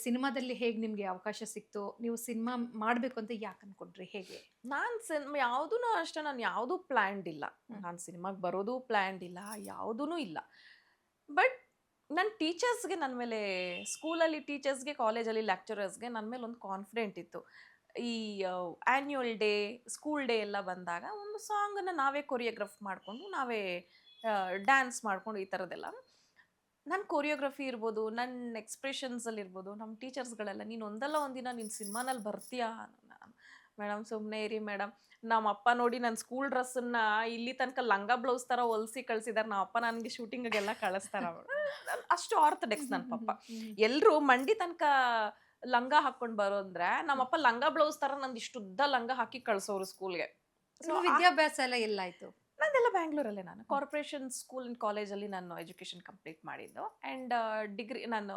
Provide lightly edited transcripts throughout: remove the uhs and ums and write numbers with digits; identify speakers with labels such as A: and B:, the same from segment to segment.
A: ಸಿನಿಮಾದಲ್ಲಿ ಹೇಗೆ ನಿಮ್ಗೆ ಅವಕಾಶ ಸಿಕ್ತು? ನೀವು ಸಿನಿಮಾ ಮಾಡ್ಬೇಕು ಅಂತ ಯಾಕೆ ಅನ್ಕೊಂಡ್ರಿ? ಹೇಗೆ?
B: ನಾನು ಸಿನಿಮಾ ಯಾವುದೂ ಅಷ್ಟೇ ನಾನು ಯಾವುದೂ ಪ್ಲ್ಯಾನ್ಡ್ ಇಲ್ಲ. ನಾನು ಸಿನಿಮಾಗೆ ಬರೋದು ಪ್ಲ್ಯಾನ್ಡ್ ಇಲ್ಲ, ಯಾವುದೂ ಇಲ್ಲ. ಬಟ್ ನನ್ನ ಟೀಚರ್ಸ್‌ಗೆ ನನ್ನ ಮೇಲೆ ಸ್ಕೂಲಲ್ಲಿ ಟೀಚರ್ಸ್‌ಗೆ, ಕಾಲೇಜಲ್ಲಿ ಲೆಕ್ಚರರ್ಸ್‌ಗೆ ನನ್ನ ಮೇಲೆ ಒಂದು ಕಾನ್ಫಿಡೆಂಟ್ ಇತ್ತು. ಈ ಆನ್ಯುವಲ್ ಡೇ, ಸ್ಕೂಲ್ ಡೇ ಎಲ್ಲ ಬಂದಾಗ ಒಂದು ಸಾಂಗನ್ನ ನಾವೇ ಕೊರಿಯೋಗ್ರಾಫ್ ಮಾಡಿಕೊಂಡು, ನಾವೇ ಡ್ಯಾನ್ಸ್ ಮಾಡ್ಕೊಂಡು ಈ ಥರದ್ದೆಲ್ಲ ನನ್ನ ಕೊರಿಯೋಗ್ರಫಿ ಇರ್ಬೋದು, ನನ್ನ ಎಕ್ಸ್‌ಪ್ರೆಷನ್ಸಲ್ಲಿ ಇರ್ಬೋದು, ನಮ್ಮ ಟೀಚರ್ಸ್‌ಗಳೆಲ್ಲ "ನೀನು ಒಂದಲ್ಲ ಒಂದಿನ ನೀನು ಸಿನಿಮಾನಲ್ಲಿ ಬರ್ತೀಯಾ?" ನಾನು "ಮೇಡಮ್ ಸುಮ್ಮನೆ ಇರಿ ಮೇಡಮ್. ನಮ್ಮಪ್ಪ ನೋಡಿ ನನ್ನ ಸ್ಕೂಲ್ ಡ್ರೆಸ್ಸನ್ನ ಇಲ್ಲಿ ತನಕ ಲಂಗ ಬ್ಲೌಸ್ ಥರ ಹೊಲ್ಸಿ ಕಳ್ಸಿದಾರೆ. ನಮ್ಮಪ್ಪ ನನಗೆ ಶೂಟಿಂಗಿಗೆಲ್ಲ ಕಳಿಸ್ತಾರ." ಅಷ್ಟು ಆರ್ಥೋಡಾಕ್ಸ್ ನನ್ನ ಪಪ್ಪ. ಎಲ್ರೂ ಮಂಡಿ ತನಕ ಲಂಗ ಹಾಕ್ಕೊಂಡು ಬರೋ ಅಂದ್ರೆ, ನಮ್ಮಪ್ಪ ಲಂಗ ಬ್ಲೌಸ್ ಥರ ನಂದು ಇಷ್ಟು ಉದ್ದ ಲಂಗ ಹಾಕಿ ಕಳ್ಸೋರು ಸ್ಕೂಲ್‌ಗೆ. ಸೊ
A: ನಿಮ್ಮ ವಿದ್ಯಾಭ್ಯಾಸ ಎಲ್ಲ ಎಲ್ಲಾಯ್ತು?
B: ನಂದೆಲ್ಲ ಬ್ಯಾಂಗ್ಳೂರಲ್ಲೇ. ನಾನು ಕಾರ್ಪೊರೇಷನ್ ಸ್ಕೂಲ್ ಅಂಡ್ ಕಾಲೇಜಲ್ಲಿ ನಾನು ಎಜುಕೇಷನ್ ಕಂಪ್ಲೀಟ್ ಮಾಡಿದ್ದು. ಆ್ಯಂಡ್ ಡಿಗ್ರಿ ನಾನು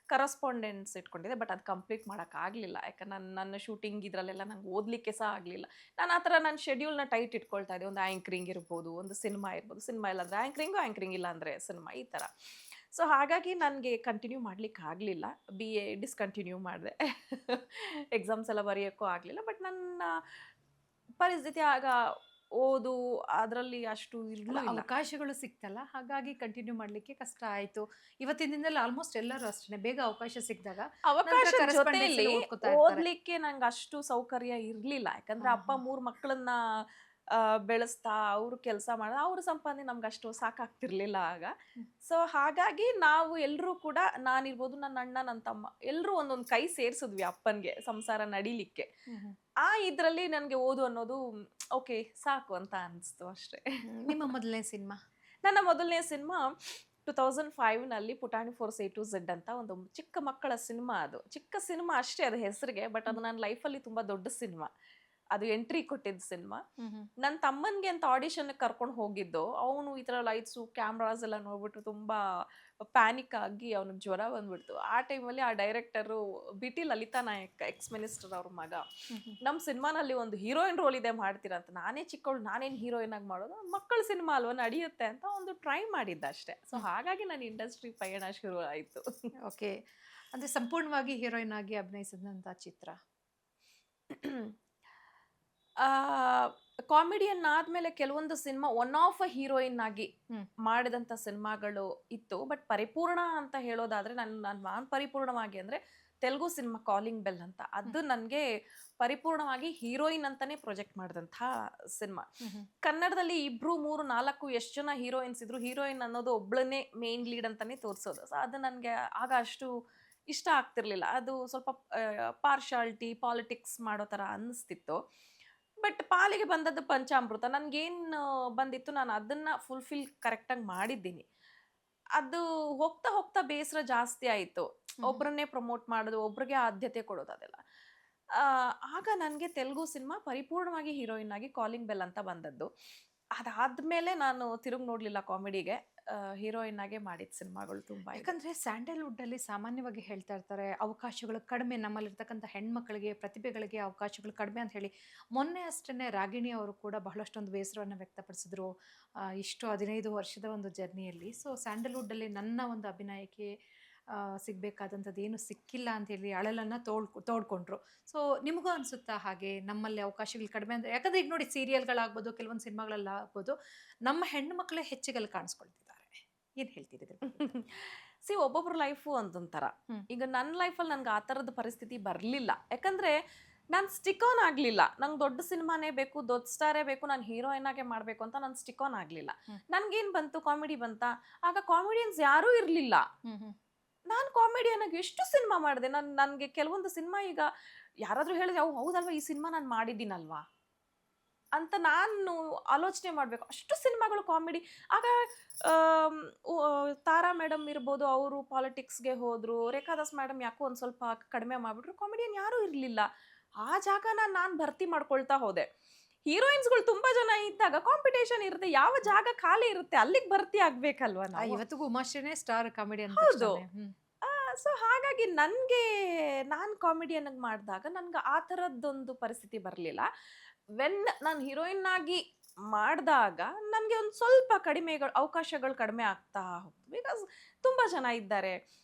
B: ಕರೆಸ್ಪಾಂಡೆನ್ಸ್ ಇಟ್ಕೊಂಡಿದ್ದೆ. ಬಟ್ ಅದು ಕಂಪ್ಲೀಟ್ ಮಾಡೋಕ್ಕಾಗಲಿಲ್ಲ. ಯಾಕಂದ್ರೆ ನನ್ನ ಶೂಟಿಂಗ್ ಇದರಲ್ಲೆಲ್ಲ ನಂಗೆ ಓದಲಿಕ್ಕೆ ಸಹ ಆಗಲಿಲ್ಲ. ನಾನು ಆ ಥರ ನನ್ನ ಶೆಡ್ಯೂಲ್ನ ಟೈಟ್ ಇಟ್ಕೊಳ್ತಾ ಇದ್ದೆ. ಒಂದು ಆ್ಯಂಕರಿಂಗ್ ಇರ್ಬೋದು, ಒಂದು ಸಿನಿಮಾ ಇರ್ಬೋದು. ಸಿನಿಮಾ ಇಲ್ಲಾಂದರೆ ಆ್ಯಂಕರಿಂಗು, ಆ್ಯಂಕರಿಂಗ್ ಇಲ್ಲ ಅಂದರೆ ಸಿನಿಮಾ, ಈ ಥರ. ಸೊ ಹಾಗಾಗಿ ನನಗೆ ಕಂಟಿನ್ಯೂ ಮಾಡ್ಲಿಕ್ಕೆ ಆಗಲಿಲ್ಲ. BA ಡಿಸ್ಕಂಟಿನ್ಯೂ ಮಾಡಿದೆ. ಎಕ್ಸಾಮ್ಸ್ ಎಲ್ಲ ಬರೆಯೋಕ್ಕೂ ಆಗಲಿಲ್ಲ. ಬಟ್ ನನ್ನ ಪರಿಸ್ಥಿತಿ ಆಗ ಓದು ಅದರಲ್ಲಿ ಅಷ್ಟು
A: ಅಲ್ಲ,
B: ಇರಲೂ ಇಲ್ಲ.
A: ಅವಕಾಶಗಳು ಸಿಕ್ತಲ್ಲ, ಹಾಗಾಗಿ ಕಂಟಿನ್ಯೂ ಮಾಡ್ಲಿಕ್ಕೆ ಕಷ್ಟ ಆಯ್ತು. ಇವತ್ತಿನ ದಿನದಲ್ಲಿ ಆಲ್ಮೋಸ್ಟ್ ಎಲ್ಲರೂ ಅಷ್ಟೇ, ಬೇಗ ಅವಕಾಶ ಸಿಕ್ಕಿದಾಗ ನಂತರ
B: ಅವಕಾಶದ
A: ಕರೆಸ್ಪಾಂಡೆನ್ಸ್
B: ಜೊತೆಯಲ್ಲಿ
A: ಎಲ್ಲ ಓದ್ಕೊತಾ ಇರ್ತಾರೆ.
B: ಓದ್ಲಿಕ್ಕೆ ನಂಗೆ ಅಷ್ಟು ಸೌಕರ್ಯ ಇರಲಿಲ್ಲ. ಯಾಕಂದ್ರೆ
A: ಹಾ,
B: ಅಪ್ಪ
A: ಹಾ.
B: 3 ಮಕ್ಕಳನ್ನ ಬೆಳೆಸ್ತಾ ಅವ್ರು ಕೆಲಸ ಮಾಡೋದು, ಅವ್ರ ಸಂಪಾದನೆ ನಮ್ಗೆ ಅಷ್ಟು ಸಾಕಾಗ್ತಿರ್ಲಿಲ್ಲ ಆಗ.
A: ಹ್ಮ್.
B: ಸೊ ಹಾಗಾಗಿ ನಾವು ಎಲ್ಲರೂ ಕೂಡ, ನಾನಿರ್ಬೋದು, ನನ್ನ ಅಣ್ಣ, ನನ್ನ ತಮ್ಮ ಎಲ್ಲರೂ ಒಂದೊಂದು ಕೈ ಸೇರಿಸಿದ್ವಿ ಅಪ್ಪನಿಗೆ ಸಂಸಾರ ನಡಿಲಿಕ್ಕೆ.
A: ಹ್ಮ್, ಹ್ಮ್.
B: ಆ ಇದರಲ್ಲಿ ನನಗೆ ಓದು ಅನ್ನೋದು ಓಕೆ ಸಾಕು ಅಂತ ಅನಿಸ್ತು ಅಷ್ಟೇ.
A: ನಿಮ್ಮ ಮೊದಲನೇ ಸಿನಿಮಾ?
B: ನನ್ನ ಮೊದಲನೇ ಸಿನಿಮಾ 2005ನಲ್ಲಿ ಪುಟಾಣಿ ಫೋರ್ಸ್ A to Z ಅಂತ ಒಂದು ಚಿಕ್ಕ ಮಕ್ಕಳ ಸಿನಿಮಾ. ಅದು ಚಿಕ್ಕ ಸಿನಿಮಾ ಅಷ್ಟೇ ಅದು ಹೆಸರಿಗೆ, ಬಟ್ ಅದು ನನ್ನ ಲೈಫಲ್ಲಿ ತುಂಬ ದೊಡ್ಡ ಸಿನಿಮಾ. ಅದು ಎಂಟ್ರಿ ಕೊಟ್ಟಿದ್ದ ಸಿನಿಮಾ. ನನ್ನ ತಮ್ಮನಿಗೆ ಅಂತ ಆಡಿಷನ್ಗೆ ಕರ್ಕೊಂಡು ಹೋಗಿದ್ದು. ಅವನು ಈ ಥರ ಲೈಟ್ಸು ಕ್ಯಾಮ್ರಾಸ್ ಎಲ್ಲ ನೋಡ್ಬಿಟ್ಟು ತುಂಬ ಪ್ಯಾನಿಕ್ ಆಗಿ ಅವ್ನಿಗೆ ಜ್ವರ ಬಂದ್ಬಿಡ್ತು. ಆ ಟೈಮಲ್ಲಿ ಆ director BT Lalitha Nayak, ex minister ಅವ್ರ ಮಗ, ನಮ್ಮ ಸಿನಿಮಾನಲ್ಲಿ ಒಂದು ಹೀರೋಯಿನ್ ರೋಲ್ ಇದೆ ಮಾಡ್ತೀರಾ ಅಂತ. ನಾನೇ ಚಿಕ್ಕವಳು, ನಾನೇನು ಹೀರೋಯಿನ್ ಆಗಿ ಮಾಡೋದು, ಮಕ್ಕಳ ಸಿನಿಮಾ ಅಲ್ವಾ ನಡೆಯುತ್ತೆ ಅಂತ ಒಂದು ಟ್ರೈ ಮಾಡಿದ್ದ ಅಷ್ಟೇ. ಸೊ ಹಾಗಾಗಿ ನನ್ನ ಇಂಡಸ್ಟ್ರಿ ಪಯಣ ಶುರು ಆಯಿತು.
A: ಓಕೆ. ಅಂದ್ರೆ ಸಂಪೂರ್ಣವಾಗಿ ಹೀರೋಯಿನ್ ಆಗಿ ಅಭಿನಯಿಸಿದಂತ ಚಿತ್ರ?
B: ಕಾಮಿಡಿಯನ್ ಆದ್ಮೇಲೆ ಕೆಲವೊಂದು cinema one of a heroine ಆಗಿ ಮಾಡಿದಂಥ ಸಿನಿಮಾಗಳು ಇತ್ತು. ಬಟ್ ಪರಿಪೂರ್ಣ ಅಂತ ಹೇಳೋದಾದ್ರೆ ನಾನು ಪರಿಪೂರ್ಣವಾಗಿ ಅಂದರೆ ತೆಲುಗು ಸಿನಿಮಾ ಕಾಲಿಂಗ್ ಬೆಲ್ ಅಂತ, ಅದು ನನಗೆ ಪರಿಪೂರ್ಣವಾಗಿ ಹೀರೋಯಿನ್ ಅಂತಾನೆ ಪ್ರೊಜೆಕ್ಟ್ ಮಾಡಿದಂಥ ಸಿನಿಮಾ. ಕನ್ನಡದಲ್ಲಿ 2, 3, 4 ಎಷ್ಟು ಜನ ಹೀರೋಯಿನ್ಸ್ ಇದ್ರು, ಹೀರೋಯಿನ್ ಅನ್ನೋದು ಒಬ್ಳನ್ನೇ ಮೇನ್ ಲೀಡ್ ಅಂತಾನೆ ತೋರಿಸೋದು. ಸೊ ಅದು ನನಗೆ ಆಗ ಅಷ್ಟು ಇಷ್ಟ ಆಗ್ತಿರ್ಲಿಲ್ಲ. ಅದು ಸ್ವಲ್ಪ ಪಾರ್ಶಾಲಿಟಿ, ಪಾಲಿಟಿಕ್ಸ್ ಮಾಡೋ ಥರ ಅನ್ನಿಸ್ತಿತ್ತು. ಬಟ್ ಪಾಲಿಗೆ ಬಂದದ್ದು ಪಂಚಾಮೃತ. ನನಗೇನು ಬಂದಿತ್ತು ನಾನು ಅದನ್ನು ಫುಲ್ಫಿಲ್ ಕರೆಕ್ಟಾಗಿ ಮಾಡಿದ್ದೀನಿ. ಅದು ಹೋಗ್ತಾ ಹೋಗ್ತಾ ಬೇಸರ ಜಾಸ್ತಿ ಆಯಿತು. ಒಬ್ಬರನ್ನೇ ಪ್ರಮೋಟ್ ಮಾಡೋದು, ಒಬ್ರಿಗೆ ಆದ್ಯತೆ ಕೊಡೋದು ಅದೆಲ್ಲ. ಆಗ ನನಗೆ ತೆಲುಗು ಸಿನಿಮಾ ಪರಿಪೂರ್ಣವಾಗಿ ಹೀರೋಯಿನ್ ಆಗಿ ಕಾಲಿಂಗ್ ಬೆಲ್ ಅಂತ ಬಂದದ್ದು. ಅದಾದ್ಮೇಲೆ ನಾನು ತಿರುಗಿ ನೋಡಲಿಲ್ಲ ಕಾಮಿಡಿಗೆ. ಹೀರೋಯಿನ್ ಆಗೇ ಮಾಡಿದ ಸಿನಿಮಾಗಳು ತುಂಬ ಇದೆ.
A: ಯಾಕಂದ್ರೆ ಸ್ಯಾಂಡಲ್ವುಡ್ ಅಲ್ಲಿ ಸಾಮಾನ್ಯವಾಗಿ ಹೇಳ್ತಾ ಇರ್ತಾರೆ, ಅವಕಾಶಗಳು ಕಡಿಮೆ, ನಮ್ಮಲ್ಲಿರ್ತಕ್ಕಂಥ ಹೆಣ್ಮಕ್ಳಿಗೆ, ಪ್ರತಿಭೆಗಳಿಗೆ ಅವಕಾಶಗಳು ಕಡಿಮೆ ಅಂತ ಹೇಳಿ. ಮೊನ್ನೆ ಅಷ್ಟೇ ರಾಗಿಣಿ ಅವರು ಕೂಡ ಬಹಳಷ್ಟೊಂದು ಬೇಸರವನ್ನು ವ್ಯಕ್ತಪಡಿಸಿದ್ರು, ಇಷ್ಟು 15 ವರ್ಷದ ಒಂದು ಜರ್ನಿಯಲ್ಲಿ. ಸೊ ಸ್ಯಾಂಡಲ್ವುಡ್ ಅಲ್ಲಿ ನನ್ನ ಒಂದು ಅಭಿನಯಕ್ಕೆ ಸಿಗ್ಬೇಕಾದಂಥದ್ದು ಏನು ಸಿಕ್ಕಿಲ್ಲ ಅಂತ ಹೇಳಿ ಅಳಲನ್ನ ತೋಡ್ಕೊಂಡ್ರು. ಸೊ ನಿಮಗೂ ಅನ್ಸುತ್ತಾ ಹಾಗೆ ನಮ್ಮಲ್ಲಿ ಅವಕಾಶಗಳು ಕಡಿಮೆ ಅಂದ್ರೆ? ಯಾಕಂದ್ರೆ ಈಗ ನೋಡಿ, ಸೀರಿಯಲ್ಗಳಾಗ್ಬೋದು, ಕೆಲವೊಂದು ಸಿನಿಮಾಗಳಲ್ಲಾಗ್ಬೋದು, ನಮ್ಮ ಹೆಣ್ಣು ಮಕ್ಕಳೇ ಹೆಚ್ಚಿಗೆಲ್ಲಿ ಕಾಣಿಸ್ಕೊಳ್ತಿದ್ದಾರೆ. ಏನ್ ಹೇಳ್ತೀರಿ ಇದ್ರ ಬಗ್ಗೆ?
B: ಒಬ್ಬೊಬ್ರ ಲೈಫು ಒಂದೊಂದು ಥರ.
A: ಹ್ಮ್.
B: ಈಗ ನನ್ನ ಲೈಫಲ್ಲಿ ನನಗೆ ಆ ಥರದ ಪರಿಸ್ಥಿತಿ ಬರಲಿಲ್ಲ. ಯಾಕಂದರೆ ನಾನು ಸ್ಟಿಕ್ ಆನ್ ಆಗಲಿಲ್ಲ. ನಂಗೆ ದೊಡ್ಡ ಸಿನಿಮಾನೇ ಬೇಕು, ದೊಡ್ಡ ಸ್ಟಾರೇ ಬೇಕು, ನಾನು ಹೀರೋಯಿನ್ ಆಗೇ ಮಾಡಬೇಕು ಅಂತ ನಾನು ಸ್ಟಿಕ್ ಆನ್ ಆಗಲಿಲ್ಲ. ನನಗೇನು ಬಂತು, ಕಾಮಿಡಿ ಬಂತಾ. ಆಗ ಕಾಮಿಡಿಯನ್ಸ್ ಯಾರೂ ಇರಲಿಲ್ಲ. ನಾನು ಕಾಮಿಡಿಯನ್ ಆಗಿ ಎಷ್ಟು ಸಿನಿಮಾ ಮಾಡಿದೆ. ನನಗೆ ಕೆಲವೊಂದು ಸಿನಿಮಾ ಈಗ ಯಾರಾದರೂ ಹೇಳಿದ್ರೆ ಅವು ಹೌದಲ್ವಾ, ಈ ಸಿನಿಮಾ ನಾನು ಮಾಡಿದ್ದೀನಲ್ವಾ ಅಂತ ನಾನು ಆಲೋಚನೆ ಮಾಡಬೇಕು. ಅಷ್ಟು ಸಿನಿಮಾಗಳು ಕಾಮಿಡಿ. ಆಗ ತಾರಾ ಮೇಡಮ್ ಇರ್ಬೋದು, ಅವರು ಪಾಲಿಟಿಕ್ಸ್ಗೆ ಹೋದರು. ರೇಖಾದಾಸ್ ಮೇಡಮ್ ಯಾಕೋ ಒಂದು ಸ್ವಲ್ಪ ಕಡಿಮೆ ಮಾಡಿಬಿಟ್ರು. ಕಾಮಿಡಿಯನ್ ಯಾರೂ ಇರಲಿಲ್ಲ. ಆ ಜಾಗನ ನಾನು ಭರ್ತಿ ಮಾಡ್ಕೊಳ್ತಾ ಹೋದೆ. ಹೀರೋಯಿನ್ಸ್ಗಳು ತುಂಬ ಜನ ಇದ್ದಾಗ ಕಾಂಪಿಟೇಷನ್ ಇರುತ್ತೆ, ಯಾವ ಜಾಗ ಖಾಲಿ ಇರುತ್ತೆ ಅಲ್ಲಿಗೆ ಭರ್ತಿ ಆಗ್ಬೇಕಲ್ವಾ ನಾವು.
A: ಇವತ್ತಿಗೂ ಉಮಾಶ್ರೀನೇ ಸ್ಟಾರ್ ಕಾಮಿಡಿ ಅಂತ.
B: ಹೌದು. ಸೊ ಹಾಗಾಗಿ ನಾನು ಕಾಮಿಡಿಯನ್ ಮಾಡಿದಾಗ ನನ್ಗೆ ಆ ಥರದ್ದೊಂದು ಪರಿಸ್ಥಿತಿ ಬರಲಿಲ್ಲ. ನಾನು ಹೀರೋಯಿನ್ ಆಗಿ ಮಾಡಿದಾಗ ನನಗೆ ಒಂದು ಸ್ವಲ್ಪ ಅವಕಾಶಗಳು ಕಡಿಮೆ ಆಗ್ತಾ ಹೋಗ್ತು. ಬಿಕಾಸ್ ತುಂಬ ಜನ ಇದ್ದಾರೆ.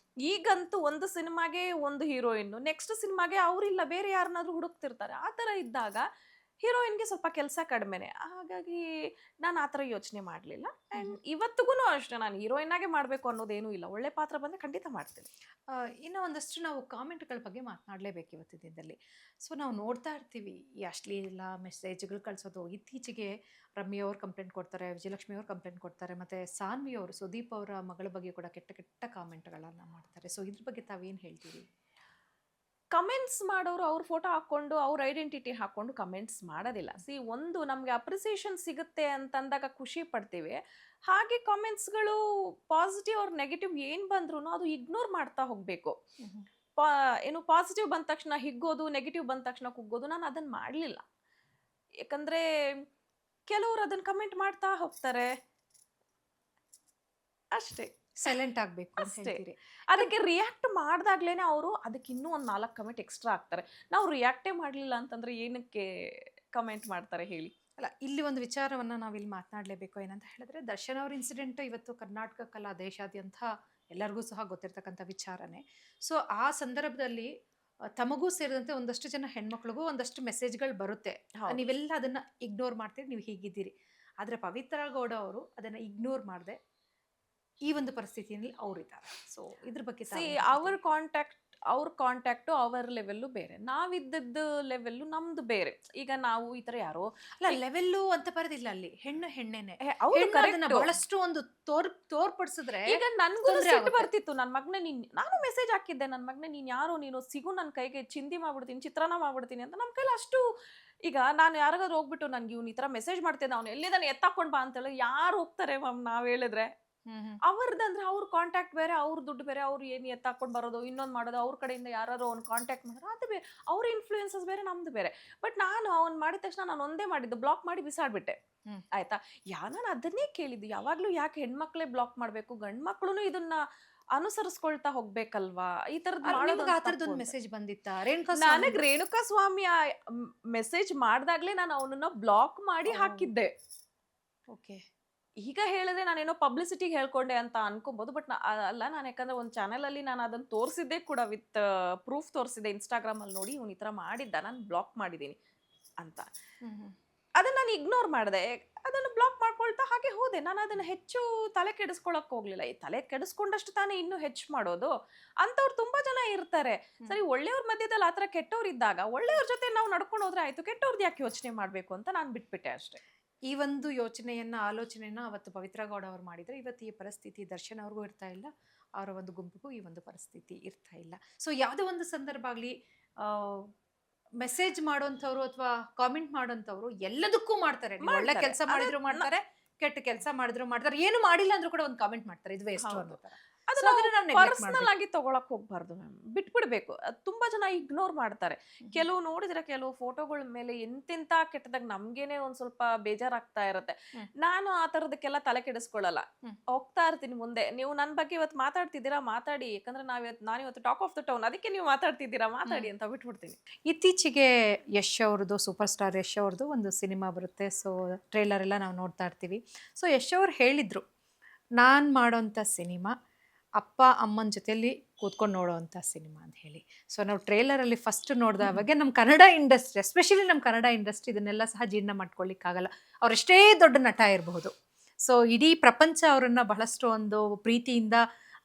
B: ಈಗಂತೂ ಒಂದು ಸಿನಿಮಾಗೆ ಒಂದು ಹೀರೋಯಿನ್, ನೆಕ್ಸ್ಟ್ ಸಿನಿಮಾಗೆ ಅವ್ರಿಲ್ಲ ಬೇರೆ ಯಾರನ್ನಾದ್ರೂ ಹುಡುಕ್ತಿರ್ತಾರೆ. ಆ ತರ ಇದ್ದಾಗ ಹೀರೋಯಿನ್ಗೆ ಸ್ವಲ್ಪ ಕೆಲಸ ಕಡಿಮೆನೆ. ಹಾಗಾಗಿ ನಾನು ಆ ಥರ ಯೋಚನೆ ಮಾಡಲಿಲ್ಲ. ಆ್ಯಂಡ್ ಇವತ್ತಿಗೂ ಅಷ್ಟೇ, ನಾನು ಹೀರೋಯಿನ್ ಆಗೇ ಮಾಡಬೇಕು ಅನ್ನೋದೇನೂ ಇಲ್ಲ. ಒಳ್ಳೆ ಪಾತ್ರ ಬಂದರೆ ಖಂಡಿತ ಮಾಡ್ತೀನಿ.
A: ಇನ್ನು ಒಂದಷ್ಟು ನಾವು ಕಾಮೆಂಟ್ಗಳ ಬಗ್ಗೆ ಮಾತನಾಡಲೇಬೇಕು ಇವತ್ತಿನ ದಿನದಲ್ಲಿ. ಸೊ ನಾವು ನೋಡ್ತಾ ಇರ್ತೀವಿ ಈ ಅಶ್ಲೀಲ ಮೆಸೇಜ್ಗಳು ಕಳಿಸೋದು. ಇತ್ತೀಚೆಗೆ ರಮ್ಯ ಅವ್ರು ಕಂಪ್ಲೇಂಟ್ ಕೊಡ್ತಾರೆ, ವಿಜಯಲಕ್ಷ್ಮಿ ಅವ್ರು ಕಂಪ್ಲೇಂಟ್ ಕೊಡ್ತಾರೆ, ಮತ್ತು ಸಾನ್ವಿ ಅವರು ಸುದೀಪ್ ಅವರ ಮಗಳ ಬಗ್ಗೆ ಕೂಡ ಕೆಟ್ಟ ಕೆಟ್ಟ ಕಾಮೆಂಟ್ಗಳನ್ನು ಮಾಡ್ತಾರೆ. ಸೊ ಇದ್ರ ಬಗ್ಗೆ ತಾವೇನು ಹೇಳ್ತೀರಿ?
B: ಕಮೆಂಟ್ಸ್ ಮಾಡೋರು ಅವ್ರ ಫೋಟೋ ಹಾಕ್ಕೊಂಡು ಅವ್ರ ಐಡೆಂಟಿಟಿ ಹಾಕ್ಕೊಂಡು ಕಮೆಂಟ್ಸ್ ಮಾಡೋದಿಲ್ಲ. ಒಂದು ನಮಗೆ ಅಪ್ರಿಸಿಯೇಷನ್ ಸಿಗುತ್ತೆ ಅಂತಂದಾಗ ಖುಷಿ ಪಡ್ತೀವಿ. ಹಾಗೆ ಕಾಮೆಂಟ್ಸ್ಗಳು ಪಾಸಿಟಿವ್ ಅವ್ರ ನೆಗೆಟಿವ್ ಏನು ಬಂದ್ರೂ ಅದು ಇಗ್ನೋರ್ ಮಾಡ್ತಾ ಹೋಗಬೇಕು. ಏನು ಪಾಸಿಟಿವ್ ಬಂದ ತಕ್ಷಣ ಹಿಗ್ಗೋದು, ನೆಗೆಟಿವ್ ಬಂದ ತಕ್ಷಣ ಕುಗ್ಗೋದು, ನಾನು ಅದನ್ನು ಮಾಡಲಿಲ್ಲ. ಯಾಕಂದರೆ ಕೆಲವರು ಅದನ್ನು ಕಮೆಂಟ್ ಮಾಡ್ತಾ ಹೋಗ್ತಾರೆ ಅಷ್ಟೇ.
A: ಸೈಲೆಂಟ್ ಆಗಬೇಕು
B: ಅಷ್ಟೇ. ಅದಕ್ಕೆ ರಿಯಾಕ್ಟ್ ಮಾಡ್ದಾಗ್ಲೇನೆ ಅವರು ಅದಕ್ಕೆ ಇನ್ನೂ ಒಂದು 4 ಕಮೆಂಟ್ ಎಕ್ಸ್ಟ್ರಾ ಹಾಕ್ತಾರೆ. ನಾವು ರಿಯಾಕ್ಟೇ ಮಾಡಲಿಲ್ಲ ಅಂತಂದ್ರೆ ಏನಕ್ಕೆ ಕಮೆಂಟ್ ಮಾಡ್ತಾರೆ ಹೇಳಿ?
A: ಅಲ್ಲ, ಇಲ್ಲಿ ಒಂದು ವಿಚಾರವನ್ನು ನಾವಿಲ್ಲಿ ಮಾತನಾಡಲೇಬೇಕು. ಏನಂತ ಹೇಳಿದ್ರೆ, ದರ್ಶನ್ ಅವ್ರ ಇನ್ಸಿಡೆಂಟ್ ಇವತ್ತು ಕರ್ನಾಟಕಕ್ಕಲ್ಲ ದೇಶಾದ್ಯಂತ ಎಲ್ಲರಿಗೂ ಸಹ ಗೊತ್ತಿರ್ತಕ್ಕಂಥ ವಿಚಾರನೇ. ಸೊ ಆ ಸಂದರ್ಭದಲ್ಲಿ ತಮಗೂ ಸೇರಿದಂತೆ ಒಂದಷ್ಟು ಜನ ಹೆಣ್ಮಕ್ಳಿಗೂ ಒಂದಷ್ಟು ಮೆಸೇಜ್ಗಳು ಬರುತ್ತೆ. ನೀವೆಲ್ಲ ಅದನ್ನ ಇಗ್ನೋರ್ ಮಾಡ್ತೀರಿ, ನೀವು ಹೀಗಿದ್ದೀರಿ. ಆದರೆ ಪವಿತ್ರ ಗೌಡ ಅವರು ಅದನ್ನ ಇಗ್ನೋರ್ ಮಾಡದೆ ಈ ಒಂದು ಪರಿಸ್ಥಿತಿಯಲ್ಲಿ ಅವರಿದ್ದಾರೆ. ಸೊ ಇದ್ರ ಬಗ್ಗೆ
B: ಅವ್ರ ಕಾಂಟ್ಯಾಕ್ಟು ಅವರ ಲೆವೆಲ್ಲು ಬೇರೆ, ನಾವಿದ್ದದ್ದು ಲೆವೆಲ್ಲು ನಮ್ದು ಬೇರೆ. ಈಗ ನಾವು ಈ ತರ ಯಾರೋ
A: ಅಲ್ಲ, ಲೆವೆಲ್ಲು ಅಂತ ಬರೋದಿಲ್ಲ ಅಲ್ಲಿ, ಹೆಣ್ಣು ಹೆಣ್ಣೆನೆ.
B: ಅದನ್ನ
A: ಬಹಳಷ್ಟು ಒಂದು ತೋರ್ಪಡಿಸಿದ್ರೆ
B: ಈಗ ನನ್ಗೂ ಸಿಟ್ಟು ಬರ್ತಿತ್ತು. ನನ್ನ ಮಗನೇ ನಾನು ಮೆಸೇಜ್ ಹಾಕಿದ್ದೆ, ನನ್ನ ಮಗನೇ ನೀನ್ ಯಾರೋ, ನೀನು ಸಿಗು, ನನ್ನ ಕೈಗೆ ಚಿಂದಿ ಮಾಡ್ಬಿಡ್ತೀನಿ, ಚಿತ್ರಾನ್ನ ಮಾಡ್ಬಿಡ್ತೀನಿ ಅಂತ. ನಮ್ಮ ಕೈಲಿ ಅಷ್ಟು, ಈಗ ನಾನು ಯಾರಿಗಾದ್ರು ಹೋಗ್ಬಿಟ್ಟು ನನ್ಗೆ ಇವ್ನು ಈ ತರ ಮೆಸೇಜ್ ಮಾಡ್ತಿದ್ದ, ಅವ್ನು ಎಲ್ಲಿದ್ದಾನೆ ಎತ್ತಾಕೊಂಡ್ ಬಾ ಅಂತೇಳಿ ಯಾರು ಹೋಗ್ತಾರೆ ಮ್ಯಾಮ್? ನಾವ್ ಹೇಳಿದ್ರೆ ಅವ್ರದಂದ್ರೆ ಅವ್ರ ಕಾಂಟ್ಯಾಕ್ಟ್ ಬೇರೆ, ಅವ್ರ ದುಡ್ಡು ಬೇರೆ, ಅವ್ರು ಏನು ಎತ್ತಾಕೊಂಡು ಬರೋದು, ಇನ್ನೊಂದು ಮಾಡೋದು, ಅವ್ರ ಕಡೆಯಿಂದ ಯಾರು ಅವ್ನು ಕಾಂಟ್ಯಾಕ್ಟ್ ಮಾಡೋದು, ಅದು ಬೇರೆ. ಅವ್ರ ಇನ್ಫ್ಲೂಯೆನ್ಸಸ್ ಬೇರೆ, ನಮ್ದು ಬೇರೆ. ಬಟ್ ನಾನು ಅವ್ನು ಮಾಡಿದ ತಕ್ಷಣ ನಾನು ಒಂದೇ ಮಾಡಿದ್ದು, ಬ್ಲಾಕ್ ಮಾಡಿ ಬಿಸಾಡ್ಬಿಟ್ಟೆ. ಆಯ್ತಾ? ನಾನು ಅದನ್ನೇ ಕೇಳಿದ್ದು, ಯಾವಾಗ್ಲೂ ಯಾಕೆ ಹೆಣ್ಮಕ್ಳೇ ಬ್ಲಾಕ್ ಮಾಡ್ಬೇಕು, ಗಂಡ್ ಮಕ್ಳು ಇದನ್ನ ಅನುಸರಿಸ್ಕೊಳ್ತಾ ಹೋಗ್ಬೇಕಲ್ವಾ? ಈ ತರದ್ದು
A: ಮೆಸೇಜ್ ಬಂದಿತ್ತ?
B: ನನಗೆ ರೇಣುಕಾ ಸ್ವಾಮಿ ಮೆಸೇಜ್ ಮಾಡ್ದಾಗ್ಲೇ ನಾನು ಅವನನ್ನ ಬ್ಲಾಕ್ ಮಾಡಿ ಹಾಕಿದ್ದೆ.
A: ಓಕೆ.
B: ಈಗ ಹೇಳಿದ್ರೆ ನಾನೇನೋ ಪಬ್ಲಿಸಿಟಿಗೆ ಹೇಳ್ಕೊಂಡೆ ಅಂತ ಅನ್ಕೊಬೋದು. ಬಟ್ ಅಲ್ಲ, ನಾನು ಯಾಕಂದ್ರೆ ಒಂದು ಚಾನೆಲಲ್ಲಿ ನಾನು ಅದನ್ನು ತೋರಿಸಿದ್ದೆ ಕೂಡ, ವಿತ್ ಪ್ರೂಫ್ ತೋರಿಸಿದ್ದೆ. ಇನ್ಸ್ಟಾಗ್ರಾಮಲ್ಲಿ ನೋಡಿ ಇವ್ನು ಈ ಥರ ಮಾಡಿದ್ದ, ನಾನು ಬ್ಲಾಕ್ ಮಾಡಿದ್ದೀನಿ ಅಂತ. ಅದನ್ನು ನಾನು ಇಗ್ನೋರ್ ಮಾಡಿದೆ, ಅದನ್ನು ಬ್ಲಾಕ್ ಮಾಡ್ಕೊಳ್ತಾ ಹಾಗೆ ಹೋದೆ. ನಾನು ಅದನ್ನು ಹೆಚ್ಚು ತಲೆ ಕೆಡಿಸ್ಕೊಳಕ್ ಹೋಗ್ಲಿಲ್ಲ. ಈ ತಲೆ ಕೆಡಿಸ್ಕೊಂಡಷ್ಟು ತಾನೇ ಇನ್ನೂ ಹೆಚ್ಚು ಮಾಡೋದು. ಅಂಥವ್ರು ತುಂಬಾ ಜನ ಇರ್ತಾರೆ. ಸರಿ, ಒಳ್ಳೆಯವ್ರ ಮಧ್ಯದಲ್ಲಿ ಆ ಥರ ಕೆಟ್ಟವ್ರು ಇದ್ದಾಗ ಒಳ್ಳೆಯವ್ರ ಜೊತೆ ನಾವು ನಡ್ಕೊಂಡು ಹೋದ್ರೆ ಆಯ್ತು, ಕೆಟ್ಟವ್ರದ್ದು ಯಾಕೆ ಯೋಚನೆ ಮಾಡಬೇಕು ಅಂತ ನಾನು ಬಿಟ್ಬಿಟ್ಟೆ ಅಷ್ಟೇ.
A: ಈ ಒಂದು ಆಲೋಚನೆಯನ್ನ ಅವತ್ತು ಪವಿತ್ರ ಗೌಡ ಅವರು ಮಾಡಿದ್ರೆ, ಇವತ್ತು ಈ ಪರಿಸ್ಥಿತಿ ದರ್ಶನ್ ಅವ್ರಿಗೂ ಇರ್ತಾ ಇಲ್ಲ, ಅವರ ಒಂದು ಗುಂಪಿಗೂ ಈ ಒಂದು ಪರಿಸ್ಥಿತಿ ಇರ್ತಾ ಇಲ್ಲ. ಸೊ ಯಾವುದೇ ಒಂದು ಸಂದರ್ಭ ಆಗಲಿ, ಮೆಸೇಜ್ ಮಾಡೋಂಥವ್ರು ಅಥವಾ ಕಾಮೆಂಟ್ ಮಾಡೋಂಥವ್ರು ಎಲ್ಲದಕ್ಕೂ ಮಾಡ್ತಾರೆ. ಒಳ್ಳೆ ಕೆಲಸ ಮಾಡಿದ್ರು ಮಾಡ್ತಾರೆ, ಕೆಟ್ಟ ಕೆಲಸ ಮಾಡಿದ್ರು ಮಾಡ್ತಾರೆ, ಏನು ಮಾಡಿಲ್ಲ ಅಂದ್ರೂ ಕೂಡ ಒಂದು ಕಾಮೆಂಟ್ ಮಾಡ್ತಾರೆ, ಇದು ವೇಸ್ಟ್ ಅನ್ನೋ ಥರ.
B: ಪರ್ಸನಲ್ ಆಗಿ ತಗೊಳಕ್ ಹೋಗ್ಬಾರ್ದು ಮ್ಯಾಮ್, ಬಿಟ್ಬಿಡ್ಬೇಕು. ತುಂಬಾ ಜನ ಇಗ್ನೋರ್ ಮಾಡ್ತಾರೆ. ಕೆಲವು ನೋಡಿದ್ರೆ ಕೆಲವು ಫೋಟೋಗಳ ಮೇಲೆ ಎಂತೆಂತ ಕೆಟ್ಟದಾಗ ನಮ್ಗೇನೆ ಒಂದ್ ಸ್ವಲ್ಪ ಬೇಜಾರಾಗ್ತಾ ಇರತ್ತೆ. ನಾನು ಆ ತರದಕ್ಕೆಲ್ಲ ತಲೆ ಕೆಡಿಸ್ಕೊಳ್ಳಲ್ಲ, ಹೋಗ್ತಾ ಇರ್ತೀನಿ ಮುಂದೆ. ನೀವು ನನ್ನ ಬಗ್ಗೆ ಇವತ್ತು ಮಾತಾಡ್ತಿದ್ದೀರಾ, ಮಾತಾಡಿ, ಯಾಕಂದ್ರೆ ನಾನಿವತ್ತು ಟಾಕ್ ಆಫ್ ದ ಟೌನ್, ಅದಕ್ಕೆ ನೀವು ಮಾತಾಡ್ತಿದ್ದೀರಾ, ಮಾತಾಡಿ ಅಂತ ಬಿಟ್ಬಿಡ್ತೀನಿ.
A: ಇತ್ತೀಚೆಗೆ ಯಶ್ ಅವ್ರದ್ದು, ಸೂಪರ್ ಸ್ಟಾರ್ ಯಶ್ ಅವ್ರದ್ದು ಒಂದು ಸಿನಿಮಾ ಬರುತ್ತೆ. ಸೊ ಟ್ರೇಲರ್ ಎಲ್ಲ ನಾವು ನೋಡ್ತಾ ಇರ್ತೀವಿ. ಸೊ ಯಶ್ ಅವ್ರು ಹೇಳಿದ್ರು, ನಾನು ಮಾಡೋಂಥ ಸಿನಿಮಾ ಅಪ್ಪ ಅಮ್ಮನ ಜೊತೆಯಲ್ಲಿ ಕೂತ್ಕೊಂಡು ನೋಡೋವಂಥ ಸಿನಿಮಾ ಅಂತ ಹೇಳಿ. ಸೊ ನಾವು ಟ್ರೇಲರಲ್ಲಿ ಫಸ್ಟ್ ನೋಡಿದವಾಗ ನಮ್ಮ ಕನ್ನಡ ಇಂಡಸ್ಟ್ರಿ, ಎಸ್ಪೆಷಲಿ ನಮ್ಮ ಕನ್ನಡ ಇಂಡಸ್ಟ್ರಿ ಇದನ್ನೆಲ್ಲ ಸಹ ಜೀರ್ಣ ಮಾಡ್ಕೊಳ್ಳಿಕ್ಕಾಗಲ್ಲ. ಅವರೆಷ್ಟೇ ದೊಡ್ಡ ನಟ ಇರಬಹುದು, ಸೊ ಇಡೀ ಪ್ರಪಂಚ ಅವರನ್ನು ಬಹಳಷ್ಟು ಒಂದು ಪ್ರೀತಿಯಿಂದ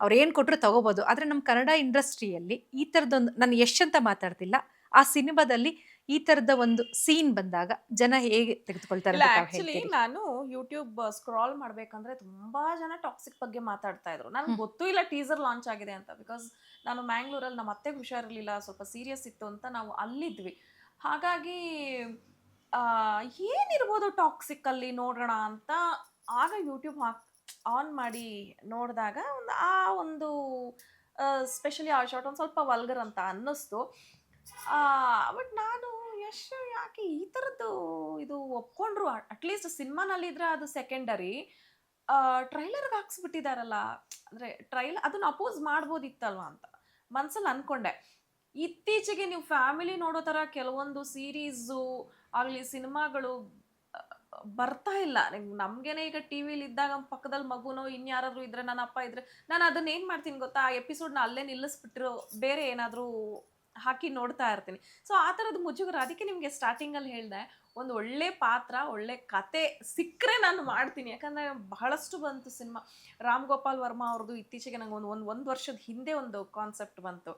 A: ಅವ್ರು ಏನು ಕೊಟ್ಟರು ತಗೋಬೋದು. ಆದರೆ ನಮ್ಮ ಕನ್ನಡ ಇಂಡಸ್ಟ್ರಿಯಲ್ಲಿ ಈ ಥರದೊಂದು, ನಾನು ಯಶ್ ಅಂತ ಮಾತಾಡ್ತಿಲ್ಲ, ಆ ಸಿನಿಮಾದಲ್ಲಿ ಈ ತರದ ಒಂದು ಸೀನ್ ಬಂದಾಗ ಜನ ಹೇಗೆ ತೆಗೆದುಕೊಳ್ತಾರೆ?
B: ಆಕ್ಚುಲಿ ನಾನು ಯೂಟ್ಯೂಬ್ ಸ್ಕ್ರಾಲ್ ಮಾಡ್ಬೇಕಂದ್ರೆ ತುಂಬಾ ಜನ ಟಾಕ್ಸಿಕ್ ಬಗ್ಗೆ ಮಾತಾಡ್ತಾ ಇದ್ರು. ನನ್ಗೆ ಗೊತ್ತೂ ಇಲ್ಲ ಟೀಸರ್ ಲಾಂಚ್ ಆಗಿದೆ ಅಂತ. ಬಿಕಾಸ್ ನಾನು ಮ್ಯಾಂಗ್ಳೂರಲ್ಲಿ ನಮ್ಮ ಅತ್ತೆಗೆ ಹುಷಾರಿರ್ಲಿಲ್ಲ, ಸ್ವಲ್ಪ ಸೀರಿಯಸ್ ಇತ್ತು ಅಂತ ನಾವು ಅಲ್ಲಿದ್ವಿ. ಹಾಗಾಗಿ ಏನಿರ್ಬೋದು ಟಾಕ್ಸಿಕ್ ಅಲ್ಲಿ ನೋಡೋಣ ಅಂತ ಆಗ ಯೂಟ್ಯೂಬ್ ಆನ್ ಮಾಡಿ ನೋಡಿದಾಗ ಒಂದು ಸ್ಪೆಷಲಿ ಆ ಶಾರ್ಟ್ ಒಂದು ಸ್ವಲ್ಪ ವಲ್ಗರ್ ಅಂತ ಅನ್ನಿಸ್ತು. ಬಟ್ ನಾನು ಯಶ್ ಯಾಕೆ ಈ ಥರದ್ದು ಇದು ಒಪ್ಕೊಂಡ್ರು? ಅಟ್ಲೀಸ್ಟ್ ಸಿನಿಮಾನಲ್ಲಿದ್ರೆ ಅದು ಸೆಕೆಂಡರಿ, ಟ್ರೈಲರ್ಗೆ ಹಾಕ್ಸ್ಬಿಟ್ಟಿದಾರಲ್ಲ, ಅಂದರೆ ಅದನ್ನ ಅಪೋಸ್ ಮಾಡ್ಬೋದಿತ್ತಲ್ವ ಅಂತ ಮನ್ಸಲ್ಲಿ ಅನ್ಕೊಂಡೆ. ಇತ್ತೀಚೆಗೆ ನೀವು ಫ್ಯಾಮಿಲಿ ನೋಡೋ ಥರ ಕೆಲವೊಂದು ಸೀರೀಸು ಆಗಲಿ, ಸಿನಿಮಾಗಳು ಬರ್ತಾ ಇಲ್ಲ. ನಮ್ಗೇನೆ ಈಗ ಟಿವಿಲಿ ಇದ್ದಾಗ ಪಕ್ಕದಲ್ಲಿ ಮಗುನೋ ಇನ್ಯಾರಾದ್ರೂ ಇದ್ರೆ, ನನ್ನ ಅಪ್ಪ ಇದ್ರೆ, ನಾನು ಅದನ್ನ ಏನ್ ಮಾಡ್ತೀನಿ ಗೊತ್ತಾ, ಆ ಎಪಿಸೋಡ್ನ ಅಲ್ಲೇ ನಿಲ್ಲಿಸ್ಬಿಟ್ಟಿರೋ ಬೇರೆ ಏನಾದ್ರೂ ಹಾಕಿ ನೋಡ್ತಾ ಇರ್ತೀನಿ. ಸೊ ಆ ಥರದ್ದು ಮುಜುಗರ. ಅದಕ್ಕೆ ನಿಮ್ಗೆ ಸ್ಟಾರ್ಟಿಂಗ್ ಅಲ್ಲಿ ಹೇಳ್ದೆ, ಒಂದು ಒಳ್ಳೆ ಪಾತ್ರ, ಒಳ್ಳೆ ಕತೆ ಸಿಕ್ಕರೆ ನಾನು ಮಾಡ್ತೀನಿ. ಯಾಕಂದ್ರೆ ಬಹಳಷ್ಟು ಬಂತು ಸಿನಿಮಾ. ರಾಮ್ ಗೋಪಾಲ್ ವರ್ಮಾ ಅವ್ರದ್ದು ಇತ್ತೀಚೆಗೆ ನಂಗೆ ಒಂದು ವರ್ಷದ ಹಿಂದೆ ಒಂದು ಕಾನ್ಸೆಪ್ಟ್ ಬಂತು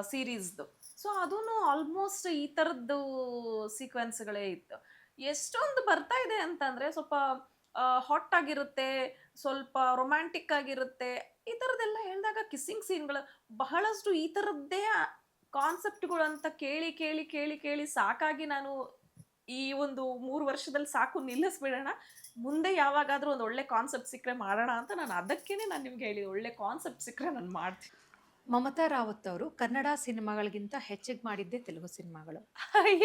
B: ಸೀರೀಸ್ದು. ಸೊ ಅದೂ ಆಲ್ಮೋಸ್ಟ್ ಈ ಥರದ್ದು ಸೀಕ್ವೆನ್ಸ್ಗಳೇ ಇತ್ತು. ಎಷ್ಟೊಂದು ಬರ್ತಾ ಇದೆ ಅಂತಂದ್ರೆ ಸ್ವಲ್ಪ ಹಾಟ್ ಆಗಿರುತ್ತೆ, ಸ್ವಲ್ಪ ರೊಮ್ಯಾಂಟಿಕ್ ಆಗಿರುತ್ತೆ. ಈ ಥರದ್ದೆಲ್ಲ ಹೇಳಿದಾಗ ಕಿಸ್ಸಿಂಗ್ ಸೀನ್ಗಳು ಬಹಳಷ್ಟು ಈ ಥರದ್ದೇ ಕಾನ್ಸೆಪ್ಟ್ಗಳು ಅಂತ ಕೇಳಿ ಕೇಳಿ ಕೇಳಿ ಕೇಳಿ ಸಾಕಾಗಿ ನಾನು ಈ ಒಂದು 3 ವರ್ಷದಲ್ಲಿ ಸಾಕು ನಿಲ್ಲಿಸ್ಬಿಡೋಣ, ಮುಂದೆ ಯಾವಾಗಾದ್ರೂ ಒಂದು ಒಳ್ಳೆ ಕಾನ್ಸೆಪ್ಟ್ ಸಿಕ್ಕರೆ ಮಾಡೋಣ ಅಂತ ನಾನು ಅದಕ್ಕೇನೆ ನಾನು ನಿಮ್ಗೆ ಹೇಳಿದೆ, ಒಳ್ಳೆ ಕಾನ್ಸೆಪ್ಟ್ ಸಿಕ್ಕರೆ ನಾನು ಮಾಡ್ತೀನಿ.
A: ಮಮತಾ ರಾವತ್ ಅವರು ಕನ್ನಡ ಸಿನಿಮಾಗಳಿಗಿಂತ ಹೆಚ್ಚಿಗೆ ಮಾಡಿದ್ದೆ ತೆಲುಗು ಸಿನಿಮಾಗಳು.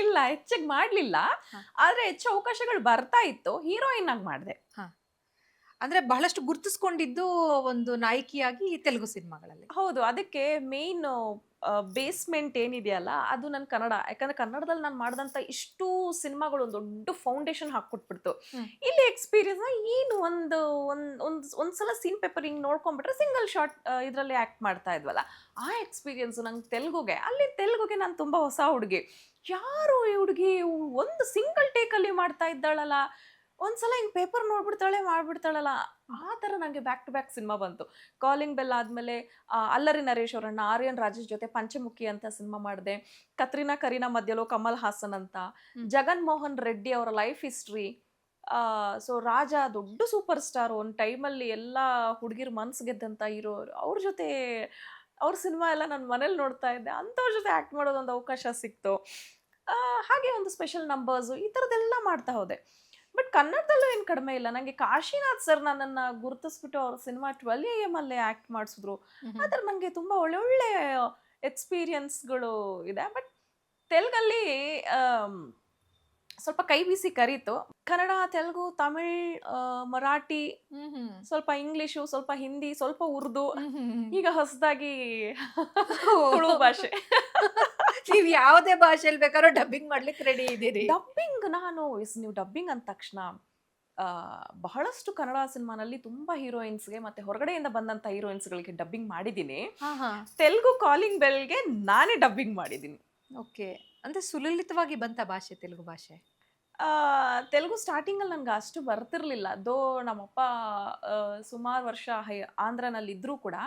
B: ಇಲ್ಲ, ಹೆಚ್ಚಿಗೆ ಮಾಡ್ಲಿಲ್ಲ,
A: ಹ.
B: ಆದ್ರೆ ಹೆಚ್ಚು ಅವಕಾಶಗಳು ಬರ್ತಾ ಇತ್ತು. ಹೀರೋಯಿನ್ ಆಗಿ ಮಾಡಿದೆ.
A: ಅಂದ್ರೆ ಬಹಳಷ್ಟು ಗುರುತಿಸ್ಕೊಂಡಿದ್ದು ಒಂದು ನಾಯಕಿಯಾಗಿ ಈ ತೆಲುಗು ಸಿನಿಮಾಗಳಲ್ಲಿ.
B: ಹೌದು, ಅದಕ್ಕೆ ಮೇನ್ ಬೇಸ್ಮೆಂಟ್ ಏನಿದೆಯಲ್ಲ ಅದು ನನ್ನ ಕನ್ನಡ. ಯಾಕಂದ್ರೆ ಕನ್ನಡದಲ್ಲಿ ನಾನು ಮಾಡಿದಂಥ ಇಷ್ಟು ಸಿನಿಮಾಗಳು ಒಂದು ದೊಡ್ಡ ಫೌಂಡೇಶನ್ ಹಾಕ್ಕೊಟ್ಬಿಡ್ತು. ಇಲ್ಲಿ ಎಕ್ಸ್ಪೀರಿಯನ್ಸ್ ಏನು, ಒಂದ್ಸಲ ಸೀನ್ ಪೇಪರ್ ಹಿಂಗೆ ನೋಡ್ಕೊಂಡ್ಬಿಟ್ರೆ ಸಿಂಗಲ್ ಶಾರ್ಟ್ ಇದರಲ್ಲಿ ಆ್ಯಕ್ಟ್ ಮಾಡ್ತಾ ಇದ್ವಲ್ಲ, ಆ ಎಕ್ಸ್ಪೀರಿಯನ್ಸು ನಂಗೆ ತೆಲುಗುಗೆ ನಾನು ತುಂಬ ಹೊಸ ಹುಡುಗಿ. ಯಾರು ಈ ಹುಡುಗಿ, ಒಂದು ಸಿಂಗಲ್ ಟೇಕಲ್ಲಿ ಮಾಡ್ತಾ ಇದ್ದಾಳಲ್ಲ, ಒಂದ್ಸಲ ಹಿಂಗೆ ಪೇಪರ್ ಮಾಡ್ಬಿಡ್ತಾಳಲ್ಲ, ಆ ಥರ ನನಗೆ ಬ್ಯಾಕ್ ಟು ಬ್ಯಾಕ್ ಸಿನಿಮಾ ಬಂತು. ಕಾಲಿಂಗ್ ಬೆಲ್ ಆದಮೇಲೆ ಅಲ್ಲರಿ ನರೇಶ್ ಅವರಣ್ಣ ಆರ್ಯನ್ ರಾಜೇಶ್ ಜೊತೆ ಪಂಚಮುಖಿ ಅಂತ ಸಿನಿಮಾ ಮಾಡಿದೆ. ಕರೀನಾ ಮಧ್ಯಲೋ ಕಮಲ್ ಹಾಸನ್ ಅಂತ. ಜಗನ್ ಮೋಹನ್ ರೆಡ್ಡಿ ಅವರ ಲೈಫ್ ಹಿಸ್ಟ್ರಿ. ಸೊ ರಾಜ ದೊಡ್ಡ ಸೂಪರ್ ಸ್ಟಾರ್, ಒಂದು ಟೈಮಲ್ಲಿ ಎಲ್ಲ ಹುಡುಗಿರು ಮನ್ಸು ಗೆದ್ದಂಥ ಹೀರೋ. ಅವ್ರ ಜೊತೆ ಅವ್ರ ಸಿನಿಮಾ ಎಲ್ಲ ನಾನು ಮನೇಲಿ ನೋಡ್ತಾ ಇದ್ದೆ. ಅಂಥವ್ರ ಜೊತೆ ಆ್ಯಕ್ಟ್ ಮಾಡೋದೊಂದು ಅವಕಾಶ ಸಿಕ್ತು. ಹಾಗೆ ಒಂದು ಸ್ಪೆಷಲ್ ನಂಬರ್ಸು, ಈ ಥರದ್ದೆಲ್ಲ ಮಾಡ್ತಾ ಹೋದೆ. ಬಟ್ ಕನ್ನಡದಲ್ಲೂ ಏನು ಕಡಿಮೆ ಇಲ್ಲ. ನನಗೆ ಕಾಶಿನಾಥ್ ಸರ್ ನನ್ನನ್ನು ಗುರುತಿಸ್ಬಿಟ್ಟು ಅವ್ರ ಸಿನಿಮಾ 12 AM ಅಲ್ಲೇ ಆ್ಯಕ್ಟ್ ಮಾಡಿಸಿದ್ರು. ಆದರೆ ನನಗೆ ತುಂಬ ಒಳ್ಳೆ ಎಕ್ಸ್ಪೀರಿಯನ್ಸ್ಗಳು ಇದೆ. ಬಟ್ ತೆಲುಗಲ್ಲಿ ಸ್ವಲ್ಪ ಕೈ ಬೀಸಿ ಕರೀತು. ಕನ್ನಡ, ತೆಲುಗು, ತಮಿಳ್, ಮರಾಠಿ, ಸ್ವಲ್ಪ ಇಂಗ್ಲಿಷು, ಸ್ವಲ್ಪ ಹಿಂದಿ, ಸ್ವಲ್ಪ ಉರ್ದು, ಈಗ ಹೊಸದಾಗಿ ತುಳು ಭಾಷೆ.
A: ನೀವು ಯಾವುದೇ ಭಾಷೆಯಲ್ಲಿ ಬೇಕಾದ್ರೂ ಡಬ್ಬಿಂಗ್ ಮಾಡ್ಲಿಕ್ಕೆ ರೆಡಿ ಇದ್ದೀರಿ.
B: ಡಬ್ಬಿಂಗ್ ನೀವು ಡಬ್ಬಿಂಗ್ ಅಂದ ತಕ್ಷಣ ಬಹಳಷ್ಟು ಕನ್ನಡ ಸಿನಿಮಾನಲ್ಲಿ ತುಂಬಾ ಹೀರೋಯಿನ್ಸ್ಗೆ ಮತ್ತೆ ಹೊರಗಡೆಯಿಂದ ಬಂದಂತ ಹೀರೋಯಿನ್ಸ್ಗಳಿಗೆ ಡಬ್ಬಿಂಗ್ ಮಾಡಿದ್ದೀನಿ. ತೆಲುಗು ಕಾಲಿಂಗ್ ಬೆಲ್ಗೆ ನಾನೇ ಡಬ್ಬಿಂಗ್ ಮಾಡಿದ್ದೀನಿ.
A: ಓಕೆ, ಅಂದ್ರೆ ಸುಲಲಿತವಾಗಿ ಬಂತ ಭಾಷೆ ತೆಲುಗು ಭಾಷೆ?
B: ತೆಲುಗು ಸ್ಟಾರ್ಟಿಂಗಲ್ಲಿ ನನಗೆ ಅಷ್ಟು ಬರ್ತಿರ್ಲಿಲ್ಲ. ನಮ್ಮಪ್ಪ ಸುಮಾರು ವರ್ಷ ಆಂಧ್ರನಲ್ಲಿ ಇದ್ರೂ ಕೂಡ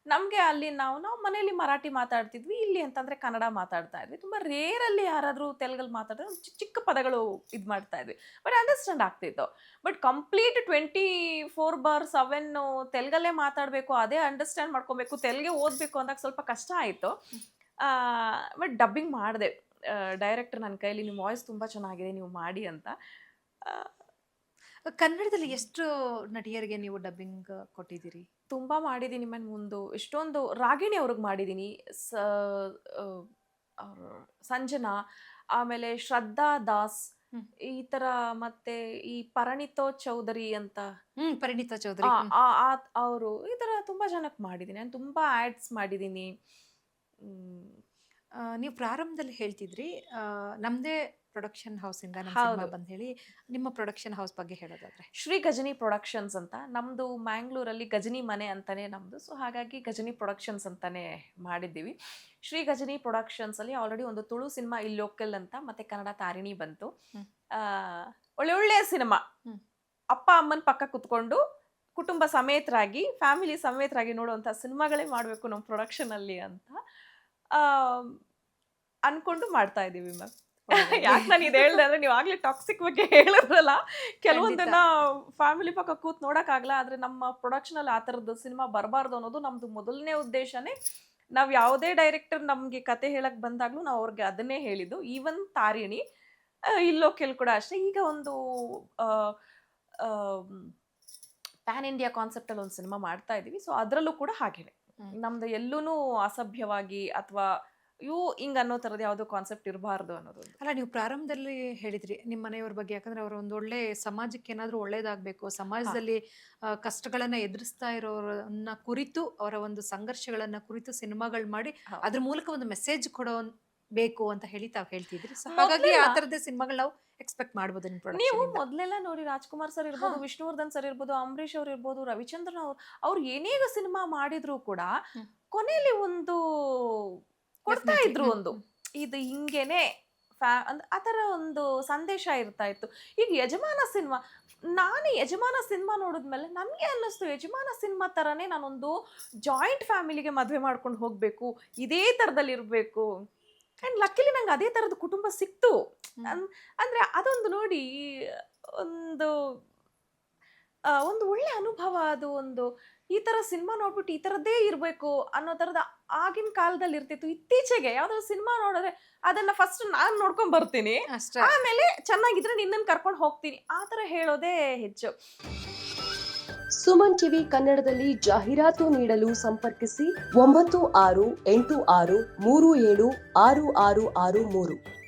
B: ನಮಗೆ ಅಲ್ಲಿ ನಾವು ಮನೇಲಿ ಮರಾಠಿ ಮಾತಾಡ್ತಿದ್ವಿ. ಇಲ್ಲಿ ಅಂತಂದ್ರೆ ಕನ್ನಡ ಮಾತಾಡ್ತಾ ಇದ್ವಿ. ತುಂಬ ರೇರಲ್ಲಿ ಯಾರಾದರೂ ತೆಲುಗಲ್ಲಿ ಮಾತಾಡಿದ್ರೆ ಚಿಕ್ಕ ಚಿಕ್ಕ ಪದಗಳು ಇದು ಮಾಡ್ತಾ ಇದ್ವಿ, ಬಟ್ ಅಂಡರ್ಸ್ಟ್ಯಾಂಡ್ ಆಗ್ತಿತ್ತು. ಬಟ್ ಕಂಪ್ಲೀಟ್ 24/7 ತೆಲುಗಲ್ಲೇ ಮಾತಾಡಬೇಕು, ಅದೇ ಅಂಡರ್ಸ್ಟ್ಯಾಂಡ್ ಮಾಡ್ಕೊಬೇಕು, ತೆಲುಗೇ ಓದಬೇಕು ಅಂದಾಗ ಸ್ವಲ್ಪ ಕಷ್ಟ ಆಯಿತು. ಬಟ್ ಡಬ್ಬಿಂಗ್ ಮಾಡಿದೆ. ಡೈರೆಕ್ಟರ್ ನನ್ನ ಕೈಲಿ ನಿಮ್ಮ ವಾಯ್ಸ್ ತುಂಬ ಚೆನ್ನಾಗಿದೆ, ನೀವು ಮಾಡಿ ಅಂತ.
A: ಕನ್ನಡದಲ್ಲಿ ಎಷ್ಟು ನಟಿಯರಿಗೆ ನೀವು ಡಬ್ಬಿಂಗ್ ಕೊಟ್ಟಿದ್ದೀರಿ?
B: ತುಂಬ ಮಾಡಿದ್ದೀನಿ ಮುಂದೆ. ಎಷ್ಟೊಂದು ರಾಗಿಣಿ ಅವ್ರಿಗೆ ಮಾಡಿದ್ದೀನಿ, ಸಂಜನಾ, ಆಮೇಲೆ ಶ್ರದ್ಧಾ ದಾಸ್, ಈ ಥರ, ಮತ್ತೆ ಈ ಪರಿಣಿತೋ ಚೌಧರಿ ಅಂತ,
A: ಪರಿಣಿತಾ ಚೌಧರಿ
B: ಅವರು, ಈ ಥರ ತುಂಬ ಜನಕ್ಕೆ ಮಾಡಿದ್ದೀನಿ. ನಾನು ತುಂಬ ಆ್ಯಡ್ಸ್ ಮಾಡಿದ್ದೀನಿ.
A: ನೀವು ಪ್ರಾರಂಭದಲ್ಲಿ ಹೇಳ್ತಿದ್ರಿ ನಮ್ಮದೇ ಪ್ರೊಡಕ್ಷನ್ ಹೌಸಿಂದ ನಮ್ಮ ಸಿನಿಮಾ ಬಂದು ಹೇಳಿ. ನಿಮ್ಮ ಪ್ರೊಡಕ್ಷನ್ ಹೌಸ್ ಬಗ್ಗೆ ಹೇಳೋದಾದ್ರೆ?
B: ಶ್ರೀ ಗಜನಿ ಪ್ರೊಡಕ್ಷನ್ಸ್ ಅಂತ. ನಮ್ಮದು ಮ್ಯಾಂಗ್ಳೂರಲ್ಲಿ ಗಜನಿ ಮನೆ ಅಂತಾನೆ ನಮ್ಮದು. ಸೊ ಹಾಗಾಗಿ ಗಜನಿ ಪ್ರೊಡಕ್ಷನ್ಸ್ ಅಂತಾನೆ ಮಾಡಿದ್ದೀವಿ. ಶ್ರೀ ಗಜನಿ ಪ್ರೊಡಕ್ಷನ್ಸಲ್ಲಿ ಆಲ್ರೆಡಿ ಒಂದು ತುಳು ಸಿನಿಮಾ ಇಲ್ಲಿ ಲೋಕಲ್ ಅಂತ, ಮತ್ತೆ ಕನ್ನಡ ತಾರಿಣಿ ಬಂತು. ಒಳ್ಳೆ ಸಿನಿಮಾ, ಅಪ್ಪ ಅಮ್ಮನ ಪಕ್ಕ ಕುತ್ಕೊಂಡು ಕುಟುಂಬ ಸಮೇತರಾಗಿ, ಫ್ಯಾಮಿಲಿ ಸಮೇತರಾಗಿ ನೋಡುವಂಥ ಸಿನಿಮಾಗಳೇ ಮಾಡಬೇಕು ನಮ್ಮ ಪ್ರೊಡಕ್ಷನಲ್ಲಿ ಅಂತ ಅನ್ಕೊಂಡು ಮಾಡ್ತಾ ಇದ್ದೀವಿ ಮ್ಯಾಮ್. ಯಾಕೆ ನಾನು ಇದು ಹೇಳ್ದೆ ಅಂದ್ರೆ, ನೀವು ಆಗ್ಲೇ ಟಾಕ್ಸಿಕ್ ಬಗ್ಗೆ ಹೇಳಿದ್ರಲ್ಲ, ಕೆಲವೊಂದನ್ನ ಫ್ಯಾಮಿಲಿ ಪಕ್ಕ ಕೂತ್ ನೋಡೋಕ್ಕಾಗಲ್ಲ. ಆದರೆ ನಮ್ಮ ಪ್ರೊಡಕ್ಷನಲ್ಲಿ ಆ ಥರದ್ದು ಸಿನಿಮಾ ಬರಬಾರ್ದು ಅನ್ನೋದು ನಮ್ಮದು ಮೊದಲನೇ ಉದ್ದೇಶನೇ. ನಾವು ಯಾವುದೇ ಡೈರೆಕ್ಟರ್ ನಮಗೆ ಕತೆ ಹೇಳಕ್ಕೆ ಬಂದಾಗಲೂ ನಾವು ಅವ್ರಿಗೆ ಅದನ್ನೇ ಹೇಳಿದ್ದು. ಈವನ್ ತಾರಿಣಿ, ಇಲ್ಲೋ ಕೂಡ ಅಷ್ಟೇ. ಈಗ ಒಂದು ಪ್ಯಾನ್ ಇಂಡಿಯಾ ಕಾನ್ಸೆಪ್ಟಲ್ಲಿ ಒಂದು ಸಿನಿಮಾ ಮಾಡ್ತಾ ಇದ್ದೀವಿ. ಸೊ ಅದರಲ್ಲೂ ಕೂಡ ಹಾಗೇನೆ, ನಮ್ದು ಎಲ್ಲೂ ಅಸಭ್ಯವಾಗಿ ಅಥವಾ ಹಿಂಗ್ ಅನ್ನೋ ಥರದ್ದು ಯಾವುದೋ ಕಾನ್ಸೆಪ್ಟ್ ಇರಬಾರ್ದು ಅನ್ನೋದು.
A: ಅಲ್ಲ, ನೀವು ಪ್ರಾರಂಭದಲ್ಲಿ ಹೇಳಿದ್ರಿ ನಿಮ್ಮ ಮನೆಯವ್ರ ಬಗ್ಗೆ, ಯಾಕಂದ್ರೆ ಅವರು ಒಂದು ಒಳ್ಳೆ ಸಮಾಜಕ್ಕೆ ಏನಾದರೂ ಒಳ್ಳೇದಾಗಬೇಕು, ಸಮಾಜದಲ್ಲಿ ಕಷ್ಟಗಳನ್ನ ಎದುರಿಸ್ತಾ ಇರೋರನ್ನ ಕುರಿತು, ಅವರ ಒಂದು ಸಂಘರ್ಷಗಳನ್ನ ಕುರಿತು ಸಿನಿಮಾಗಳು ಮಾಡಿ ಅದ್ರ ಮೂಲಕ ಒಂದು ಮೆಸೇಜ್ ಕೊಡೋ ಬೇಕು ಅಂತ ಹೇಳಿ ತಾವು ಹೇಳ್ತಿದ್ರಿ. ಸೊ ಹಾಗಾಗಿ ಆ
B: ಮೊದ್ಲೆಲ್ಲ
A: ತರದೇ ಸಿನಿಮಾಗಳು ನಾವು ಎಕ್ಸ್ಪೆಕ್ಟ್ ಮಾಡ್ಬೋದು ನಿಮ್ಮ
B: ನೀವು
A: ಪ್ರೊಡಕ್ಷನ್ ಇಂದ.
B: ಮೊದ್ಲೆಲ್ಲ ನೋಡಿ ರಾಜ್‌ಕುಮಾರ್ ಸರ್ ಇರ್ಬೋದು,
A: ಹಾ.
B: ವಿಷ್ಣುವರ್ಧನ್ ಸರ್ ಇರ್ಬೋದು, ಅಂಬರೀಷ್ ಅವ್ರು ಇರ್ಬೋದು, ರವಿಚಂದ್ರನ್ ಅವ್ರು ಏನೇಗ ಸಿನಿಮಾ ಮಾಡಿದ್ರು ಕೂಡ
A: ಹ್ಮ್.
B: ಕೊನೆಯಲ್ಲಿ ಒಂದು ಕೊಡ್ತಾ
A: Definitely.
B: ಇದ್ರು ಒಂದು. ಇದು ಹಿಂಗೇನೆ ಆ ಥರ ಒಂದು ಸಂದೇಶ ಇರ್ತಾ ಇತ್ತು. ಈಗ ಯಜಮಾನ ಸಿನಿಮಾ ನಾನು ಯಜಮಾನ ಸಿನಿಮಾ ನೋಡಿದ್ಮೇಲೆ ನನಗೆ ಅನ್ನಿಸ್ತು ಯಜಮಾನ ಸಿನಿಮಾ ಥರನೇ ನಾನೊಂದು ಜಾಯಿಂಟ್ ಫ್ಯಾಮಿಲಿಗೆ ಮದುವೆ ಮಾಡ್ಕೊಂಡು ಹೋಗಬೇಕು, ಇದೇ ಥರದಲ್ಲಿ ಇರಬೇಕು. ಆ್ಯಂಡ್ ಲಕ್ಕಿಲಿ ನಂಗೆ ಅದೇ ಥರದ ಕುಟುಂಬ ಸಿಕ್ತು. ಅಂದರೆ ಅದೊಂದು ನೋಡಿ ಒಂದು ಒಂದು ಒಳ್ಳೆ ಅನುಭವ ಅದು. ಒಂದು ಈ ಥರ ಸಿನಿಮಾ ನೋಡ್ಬಿಟ್ಟು ಈ ಥರದ್ದೇ ಇರಬೇಕು ಅನ್ನೋ ಥರದ ಆಗಿನ ಕಾಲದಲ್ಲಿ ಇರ್ತಿತ್ತು. ಇತ್ತೀಚೆಗೆ ಯಾವ್ದಾದ್ರು ಸಿನಿಮಾ ನೋಡಿದ್ರೆ ಅದನ್ನ ಫಸ್ಟ್ ನಾನು ನೋಡ್ಕೊಂಡ್ ಬರ್ತೀನಿ,
A: ಅಷ್ಟೇ.
B: ಆಮೇಲೆ ಚೆನ್ನಾಗಿದ್ರೆ ನಿನ್ನನ್ನು ಕರ್ಕೊಂಡು ಹೋಗ್ತೀನಿ, ಆ ಥರ ಹೇಳೋದೇ ಹೆಚ್ಚು.
C: ಸುಮನ್ ಟಿವಿ ಕನ್ನಡದಲ್ಲಿ ಜಾಹೀರಾತು ನೀಡಲು ಸಂಪರ್ಕಿಸಿ 9686376663.